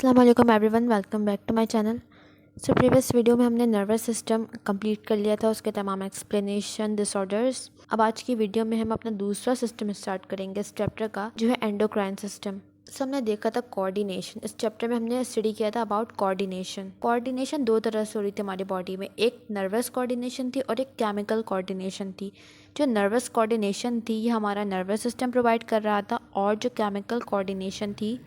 अस्सलाम वालेकुम everyone, welcome back to my channel. So previous video में हमने नर्वस सिस्टम कंप्लीट कर लिया था, उसके तमाम एक्सप्लेनेशन डिसऑर्डर्स। अब आज की वीडियो में हम अपना दूसरा सिस्टम स्टार्ट करेंगे इस चैप्टर का, जो है एंडोक्राइन सिस्टम। सो हमने देखा था कोऑर्डिनेशन। इस चैप्टर में हमने स्टडी किया था अबाउट कोऑर्डिनेशन। कोऑर्डिनेशन दो तरह से हो रही थी हमारी बॉडी में, एक नर्वस कोऑर्डिनेशन थी और एक केमिकल कोऑर्डिनेशन थी। जो नर्वस कोऑर्डिनेशन थी ये हमारा नर्वस सिस्टम प्रोवाइड कर रहा था, और जो केमिकल कोऑर्डिनेशन थी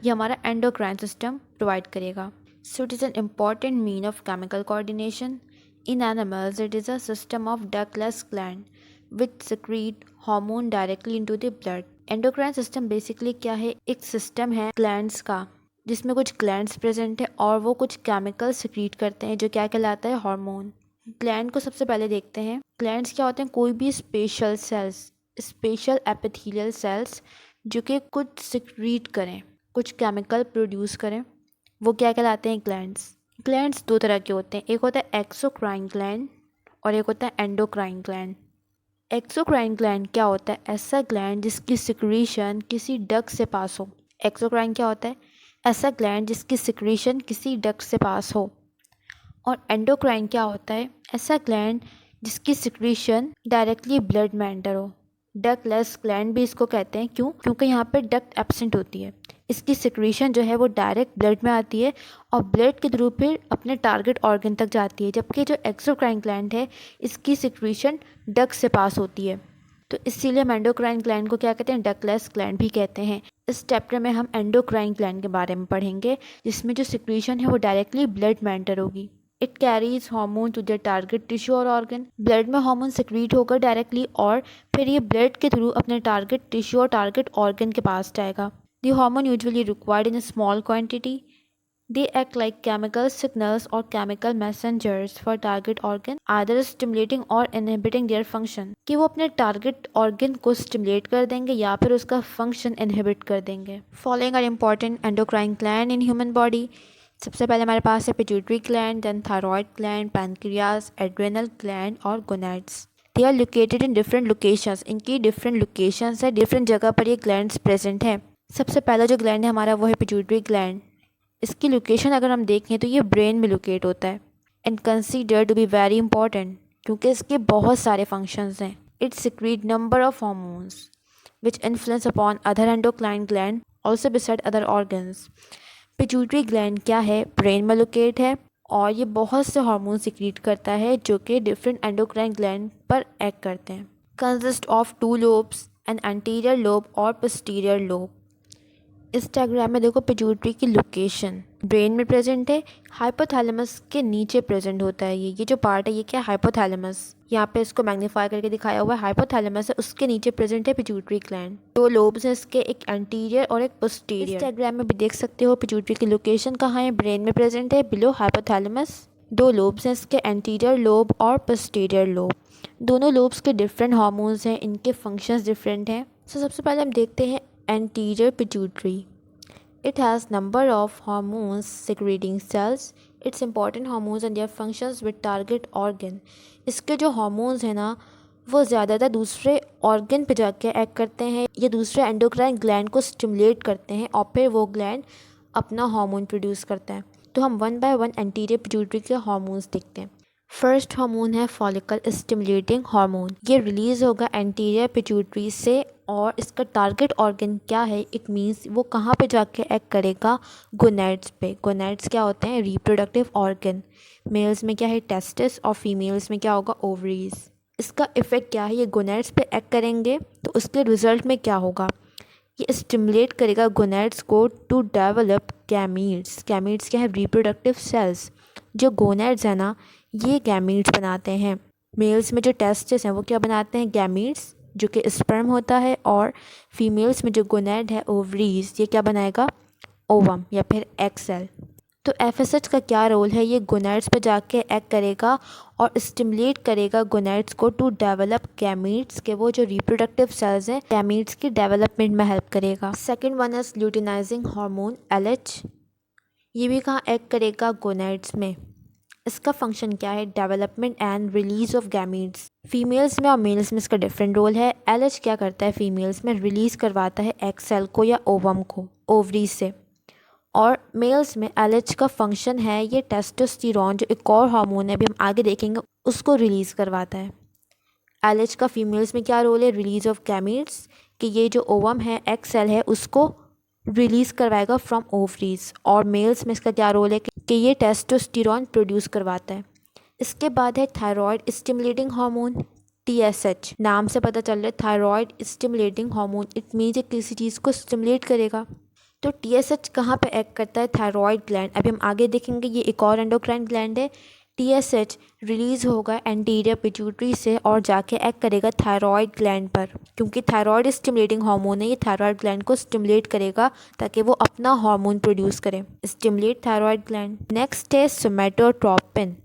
ये हमारा एंडोक्राइन सिस्टम प्रोवाइड करेगा। So it is an important mean of chemical coordination. In animals it is a system of ductless gland which secrete hormone directly into the blood. Endocrine system basically क्या है, एक system है glands का, जिसमें कुछ glands present है और वो कुछ केमिकल सिक्रीट करते हैं जो क्या कहलाता है, हार्मोन। ग्लैंड को सबसे पहले देखते हैं। ग्लैंड्स क्या होते हैं, कोई भी special cells, special epithelial cells जो कि कुछ सिक्रीट करें, कुछ केमिकल प्रोड्यूस करें, वो क्या कहलाते हैं, ग्लैंड्स। ग्लैंड्स दो तरह के होते हैं, एक होता है एक्सोक्राइन ग्लैंड और एक होता है एंडोक्राइन ग्लैंड। एक्सोक्राइन ग्लैंड क्या होता है, ऐसा ग्लैंड जिसकी सिक्रीशन किसी डक्ट से पास हो। एक्सोक्राइन क्या होता है, ऐसा ग्लैंड जिसकी सिक्रीशन किसी डक्ट से पास हो। और एंडोक्राइन क्या होता है, ऐसा ग्लैंड जिसकी सिक्रीशन डायरेक्टली ब्लड में एंटर हो। डक्टलेस ग्लैंड भी इसको कहते हैं, क्यों? क्योंकि यहाँ पे डक्ट एब्सेंट होती है। इसकी सिक्रीशन जो है वो डायरेक्ट ब्लड में आती है और ब्लड के थ्रू फिर अपने टारगेट ऑर्गन तक जाती है, जबकि जो एक्सोक्राइन ग्लैंड है इसकी सिक्रीशन डक्ट से पास होती है। तो इसीलिए हम एंडोक्राइन ग्लैंड को क्या कहते हैं, डक्टलेस ग्लैंड भी कहते हैं। इस चैप्टर में हम एंडोक्राइन ग्लैंड के बारे में पढ़ेंगे, जिसमें जो सिक्रीशन है वो डायरेक्टली ब्लड में एंटर होगी। It carries hormone to the target tissue और ऑर्गन। ब्लड में हार्मोन सिक्रीट होकर डायरेक्टली और फिर ये ब्लड के थ्रू अपने टारगेट टिश्यू और टारगेट ऑर्गन के पास जाएगा। The hormone usually required in a small quantity. They act like chemical signals or chemical messengers for target organ, either stimulating or inhibiting their function। कि वो अपने target organ को stimulate कर देंगे या फिर उसका फंक्शन इनहिबिट कर देंगे। Following are important endocrine gland in human body. सबसे पहले हमारे पास है pituitary gland, then thyroid gland, pancreas, adrenal gland और gonads. They are located in different locations. इनकी डिफरेंट लोकेशंस है, डिफरेंट जगह पर ये ग्लैंड्स प्रेजेंट हैं। सबसे पहला जो ग्लैंड है हमारा वो है पिट्यूटरी ग्लैंड। इसकी लोकेशन अगर हम देखें तो ये ब्रेन में लोकेट होता है and consider to be very important, क्योंकि इसके बहुत सारे फंक्शंस हैं। It secrete number of hormones which influence upon other endocrine gland also beside other organs. Pituitary gland क्या है, ब्रेन में लोकेट है और ये बहुत से हार्मोन सिक्रीट करता है जो कि डिफरेंट एंडोक्राइन ग्लैंड पर एक्ट करते हैं। Consist of 2 lobes, an anterior lobe और पोस्टीरियर लोब। इस डायग्राम में देखो पिट्यूटरी की लोकेशन ब्रेन में प्रेजेंट है, हाइपोथैलेमस के नीचे प्रेजेंट होता है। ये जो पार्ट है ये क्या है, हाइपोथैलेमस। यहाँ पे इसको मैग्नीफाई करके दिखाया हुआ है, हाइपोथैलेमस है, उसके नीचे प्रेजेंट है पिट्यूटरी ग्लैंड। 2 लोब्स हैं इसके, एक एंटीरियर और एक पोस्टीरियर। इस डायग्राम में भी देख सकते हो पिट्यूटरी की लोकेशन कहाँ है, ब्रेन में प्रेजेंट है, बिलो हाइपोथैलेमस। 2 लोब्स हैं इसके, एंटीरियर लोब और पोस्टीरियर लोब। दोनों लोब्स के डिफरेंट हार्मोन्स हैं, इनके फंक्शंस डिफरेंट हैं। सबसे पहले हम देखते हैं anterior pituitary. It has number of hormones secreting cells. Its important hormones and their functions with target organ. इसके जो हार्मोन्स हैं ना वो ज़्यादातर दूसरे ऑर्गन पे जाके एक्ट करते हैं या दूसरे एंडोक्राइन ग्लैंड को स्टिमुलेट करते हैं और फिर वो ग्लैंड अपना हार्मोन प्रोड्यूस करता है। तो हम 1 बाय 1 एंटीरियर पिट्यूटरी के हार्मोन्स देखते हैं। फर्स्ट हार्मोन है फॉलिकल स्टिमुलेटिंग हार्मोन। ये रिलीज होगा एंटीरियर पिट्यूटरी से और इसका टारगेट ऑर्गन क्या है, इट मीन्स वो कहाँ पे जाके एक्ट करेगा, गोनैड्स पे। गोनैड्स क्या होते हैं, रिप्रोडक्टिव ऑर्गन। मेल्स में क्या है, टेस्टिस, और फीमेल्स में क्या होगा, ओवरीज। इसका इफेक्ट क्या है, ये गोनैड्स पे एक्ट करेंगे तो उसके रिजल्ट में क्या होगा, ये स्टिमुलेट करेगा गोनैड्स को टू डेवलप गैमीट्स। गैमीट्स क्या है, रिप्रोडक्टिव सेल्स। जो गोनैड्स है ना ये गैमीट्स बनाते हैं। मेल्स में जो टेस्टिस हैं वो क्या बनाते हैं, गैमीट्स, जो कि स्पर्म होता है, और फीमेल्स में जो गोनैड है, ओवरीज, ये क्या बनाएगा, ओवम या फिर एग सेल। तो एफएसएच का क्या रोल है, ये गोनैड्स पे जाके एक्ट करेगा और स्टिमुलेट करेगा गोनैड्स को टू डेवलप गैमीट्स, के वो जो रिप्रोडक्टिव सेल्स हैं गैमीट्स की डेवलपमेंट में हेल्प करेगा। Second one is luteinizing hormone LH. ये भी कहाँ एक्ट करेगा, गोनैड्स में। इसका फंक्शन क्या है, development and release of gametes. Females में और मेल्स में इसका डिफरेंट रोल है। एलएच क्या करता है, फीमेल्स में रिलीज करवाता है एग सेल को या ओवम को ओवरी से, और मेल्स में एलएच का फंक्शन है ये टेस्टोस्टेरोन जो एक और हार्मोन है, अभी हम आगे देखेंगे, उसको रिलीज़ करवाता है। एलएच का फीमेल्स में क्या रोल है? रिलीज ऑफ गैमीट्स, कि ये जो ओवम है, एग सेल है, उसको रिलीज़ करवाएगा फ्रॉम ओवरीज। और मेल्स में इसका क्या रोल है कि ये टेस्टोस्टेरोन प्रोड्यूस करवाता है। इसके बाद है थायराइड स्टिमुलेटिंग हार्मोन, टीएसएच। नाम से पता चल रहा है thyroid stimulating hormone, it means ये किसी चीज़ को स्टिमुलेट करेगा। तो टीएसएच कहाँ पे एक्ट करता है? Thyroid gland. अभी हम आगे देखेंगे, ये एक और एंडोक्राइन ग्लैंड है। टीएसएच रिलीज होगा एंटीरियर पिट्यूटरी से और जाके एक्ट करेगा थायराइड ग्लैंड पर, क्योंकि थायराइड स्टिमुलेटिंग हार्मोन है, ये थायराइड ग्लैंड को स्टिमुलेट करेगा ताकि वो अपना हार्मोन प्रोड्यूस करे, स्टिमुलेट थायराइड ग्लैंड। नेक्स्ट है सोमैटोट्रोपिन,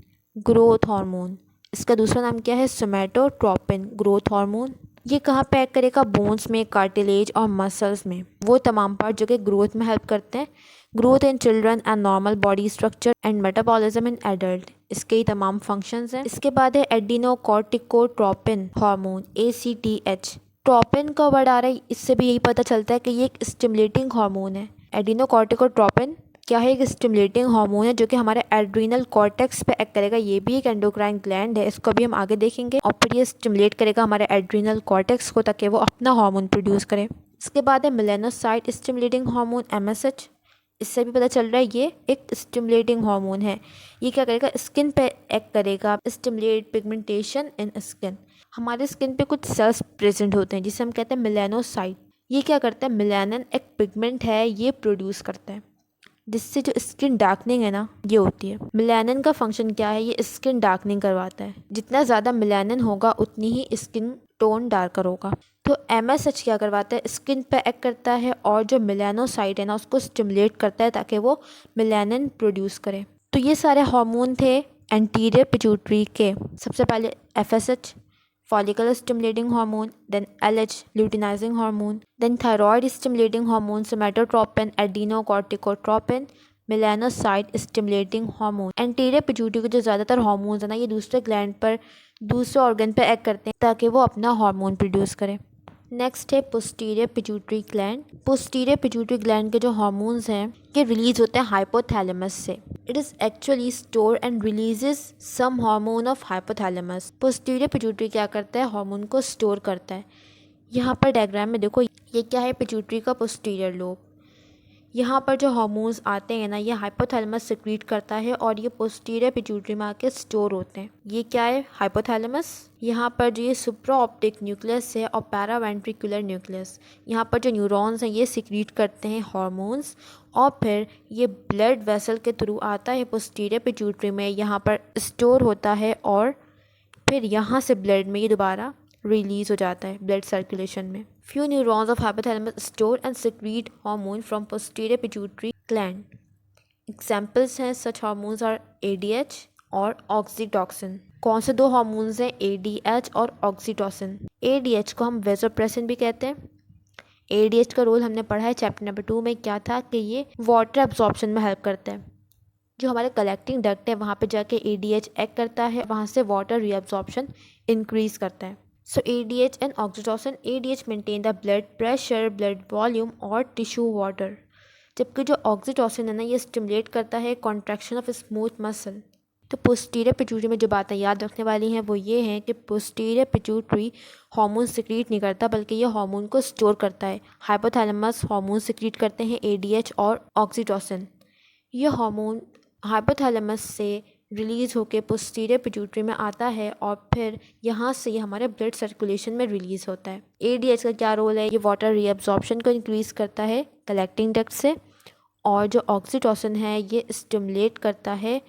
ग्रोथ हार्मोन। इसका दूसरा नाम क्या है? सोमैटोट्रोपिन, ग्रोथ हार्मोन। ये कहाँ पे एक्ट करेगा? बोन्स में, कार्टिलेज और मसल्स में, वो तमाम पार्ट जो कि ग्रोथ में हेल्प करते हैं। Growth in children and normal body structure and metabolism in adult, इसके ही तमाम फंक्शंस हैं। इसके बाद है एडिनोकॉर्टिकोट्रोपिन हार्मोन, ACTH। ट्रोपिन का वर्ड आ रहा है, इससे भी यही पता चलता है कि ये एक स्टिमुलेटिंग हार्मोन है। एडिनोकॉर्टिकोट्रोपिन क्या है? एक स्टिमुलेटिंग हार्मोन है जो कि हमारे एड्रीनल कॉर्टेक्स पे एक्ट करेगा। ये भी एक एंडोक्राइन ग्लैंड है, इसको भी हम आगे देखेंगे। और फिर ये स्टिमुलेट करेगा हमारे एड्रीनल कॉर्टेक्स को ताकि वो अपना हार्मोन प्रोड्यूस करे। इसके बाद है मेलानोसाइट स्टिमुलेटिंग हार्मोन, MSH। इससे भी पता चल रहा है ये एक स्टिमुलेटिंग हार्मोन है। ये क्या करेगा? स्किन पे एक्ट करेगा, स्टिमुलेट पिगमेंटेशन इन स्किन। हमारे स्किन पे कुछ सेल्स प्रेजेंट होते हैं जिसे हम कहते हैं मेलानोसाइट। ये क्या करता है? मेलानिन एक पिगमेंट है, ये प्रोड्यूस करता है, जिससे जो स्किन डार्कनिंग है ना, ये होती है। मेलानिन का फंक्शन क्या है? ये स्किन डार्कनिंग करवाता है। जितना ज़्यादा मेलानिन होगा उतनी ही स्किन टोन डार्कर होगा। तो MSH क्या करवाता है? स्किन पे एक्ट करता है और जो मेलानोसाइट है ना, उसको स्टिमुलेट करता है ताकि वो मेलानिन प्रोड्यूस करे। तो ये सारे हार्मोन थे एंटीरियर पिट्यूटरी के। सबसे पहले FSH, follicle stimulating hormone, then LH, luteinizing hormone, then thyroid stimulating hormone, somatotropin, adenocorticotropin, melanocyte stimulating hormone। Anterior pituitary के जो ज़्यादातर हार्मोन्स है ना, ये दूसरे ग्लैंड पर, दूसरे ऑर्गन पर एक्ट करते हैं ताकि वो अपना हार्मोन प्रोड्यूस करे। नेक्स्ट है posterior pituitary gland. Posterior pituitary gland के जो हार्मोन्स हैं ये रिलीज होते हैं हाइपोथैलेमस से। It is actually store and releases some hormone of hypothalamus. Posterior pituitary क्या करता है? हार्मोन को स्टोर करता है। यहाँ पर डायग्राम में देखो, ये क्या है? पिट्यूटरी का पोस्टीरियर लोब। यहाँ पर जो हार्मोन्स आते हैं ना, ये हाइपोथैलेमस सिक्रीट करता है और ये पोस्टीरियर पिट्यूटरी में आके स्टोर होते हैं। ये क्या है? हाइपोथैलेमस। यहाँ पर जो ये सुप्रा ऑप्टिक न्यूक्लियस है और पैरावेंट्रिकुलर न्यूक्लियस, यहाँ पर जो न्यूरॉन्स हैं ये सिक्रीट करते हैं हार्मोन्स, और फिर ये ब्लड वेसल के थ्रू आता है पोस्टीरियर पिट्यूटरी में, यहाँ पर स्टोर होता है और फिर यहाँ से ब्लड में ये दोबारा रिलीज हो जाता है ब्लड सर्कुलेशन में। Few neurons of hypothalamus store and secrete hormone from posterior pituitary gland. Examples हैं सच हार्मोन्स आर ADH और ऑक्सीटोसिन। कौन से दो हार्मोन्स हैं? ADH और ऑक्सीटोसिन। ADH को हम वेसोप्रेसिन भी कहते हैं। ADH का रोल हमने पढ़ा है चैप्टर नंबर 2 में, क्या था कि ये वाटर एब्जॉर्प्शन में हेल्प करता है। जो हमारे कलेक्टिंग डक्ट है वहाँ पे जाके ADH एक्ट करता है, वहाँ से वाटर रीअब्जॉर्प्शन इंक्रीज करता है। So ADH and oxytocin, ADH maintain the blood pressure, blood volume और tissue water, जबकि जो ऑक्सीटोसिन है ना, ये स्टिमुलेट करता है कॉन्ट्रैक्शन ऑफ स्मूथ मसल। तो पोस्टीरियर पिट्यूटरी में जो बातें याद रखने वाली हैं वो ये हैं कि पोस्टीरियर पिट्यूटरी हार्मोन सिक्रीट नहीं करता बल्कि ये हार्मोन को स्टोर करता है। हाइपोथैलेमस हार्मोन सिक्रीट करते हैं ADH और ऑक्सीटोसिन। ये हार्मोन हाइपोथैलेमस से रिलीज़ होकर पोस्टीरियर पिट्यूटरी में आता है और फिर यहाँ से ये हमारे ब्लड सर्कुलेशन में रिलीज़ होता है। ADH का क्या रोल है? ये वाटर रीअब्जॉर्प्शन को इंक्रीज़ करता है कलेक्टिंग डक्ट से, और जो ऑक्सीटोसिन है ये स्टिमुलेट करता है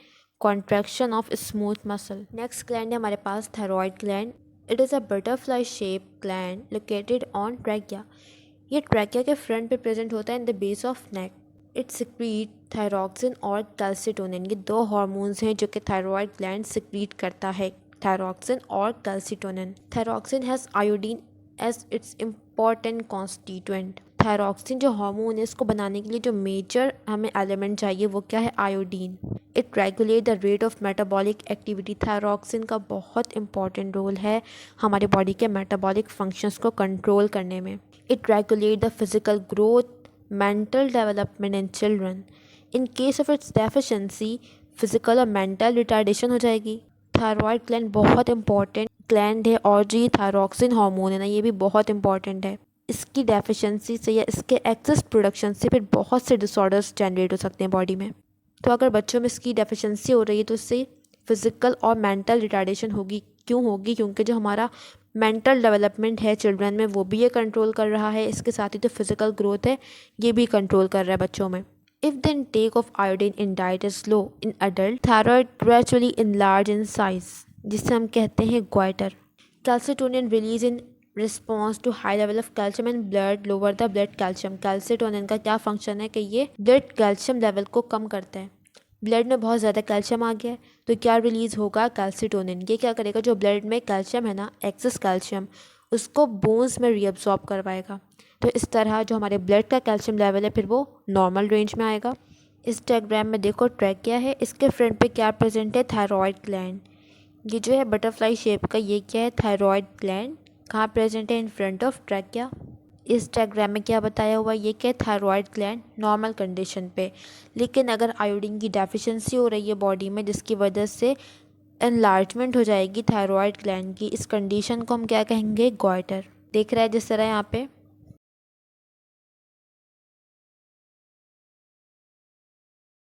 contraction of smooth muscle. Next gland है हमारे पास thyroid gland. It is a butterfly shape gland located on trachea. ये ट्रैकिया के फ्रंट पे प्रेजेंट होता है in the base of neck. It secrete thyroxine और कैल्सिटोनिन, ये दो हार्मोन्स हैं जो कि थायराइड ग्लैंड सिक्रीट करता है, थायरॉक्सिन और calcitonin. Thyroxine has iodine as its important constituent. Thyroxine जो हार्मोन है इसको बनाने के लिए जो मेजर हमें एलिमेंट चाहिए वो क्या है? Iodine. It regulate the rate of metabolic activity. Thyroxine का बहुत इंपॉर्टेंट रोल है हमारे बॉडी के मेटाबॉलिक फंक्शंस को कंट्रोल करने में। It regulate the physical growth, mental development in children. In case of its deficiency physical और मेंटल रिटार्डेशन हो जाएगी। थायराइड ग्लैंड बहुत इंपॉर्टेंट ग्लैंड है और जो ये थायरॉक्सिन हार्मोन है ना, ये भी बहुत इंपॉर्टेंट है। इसकी डेफिशिएंसी से या इसके एक्सेस प्रोडक्शन से फिर बहुत से डिसऑर्डर्स जनरेट हो सकते हैं बॉडी में। तो अगर बच्चों में इसकी डेफिशिएंसी हो रही है तो इससे फिजिकल और मेंटल रिटार्डेशन होगी। क्यों होगी? क्योंकि जो हमारा मेंटल डेवलपमेंट है चिल्ड्रन में वो भी ये कंट्रोल कर रहा है, इसके साथ ही तो फिजिकल ग्रोथ है ये भी कंट्रोल कर रहा है बच्चों में। If the intake of iodine in diet is low in adult, thyroid gradually enlarge in size, जिसे हम कहते हैं goiter. Calcitonin release in response to high level of calcium in blood lower the blood calcium. Calcitonin का क्या function है कि ये blood calcium level को कम करता है। ब्लड में बहुत ज़्यादा कैल्शियम आ गया है तो क्या रिलीज़ होगा? कैल्सिटोनिन। ये क्या करेगा? जो ब्लड में कैल्शियम है ना, एक्सेस कैल्शियम, उसको बोन्स में रीअब्सॉर्ब करवाएगा। तो इस तरह जो हमारे ब्लड का कैल्शियम लेवल है फिर वो नॉर्मल रेंज में आएगा। इस डायग्राम में देखो ट्रैक क्या है, इसके फ्रंट पे क्या प्रेजेंट है? Thyroid gland. ये जो है बटरफ्लाई शेप का, ये क्या है? Thyroid gland. कहाँ प्रेजेंट है? In front of track. क्या इस डायग्राम में क्या बताया हुआ है? ये क्या है? थायराइड ग्लैंड नॉर्मल कंडीशन पे। लेकिन अगर आयोडीन की डेफिशिएंसी हो रही है बॉडी में जिसकी वजह से एनलार्जमेंट हो जाएगी थायराइड ग्लैंड की, इस कंडीशन को हम क्या कहेंगे? गॉइटर। देख रहा है जिस तरह यहाँ पे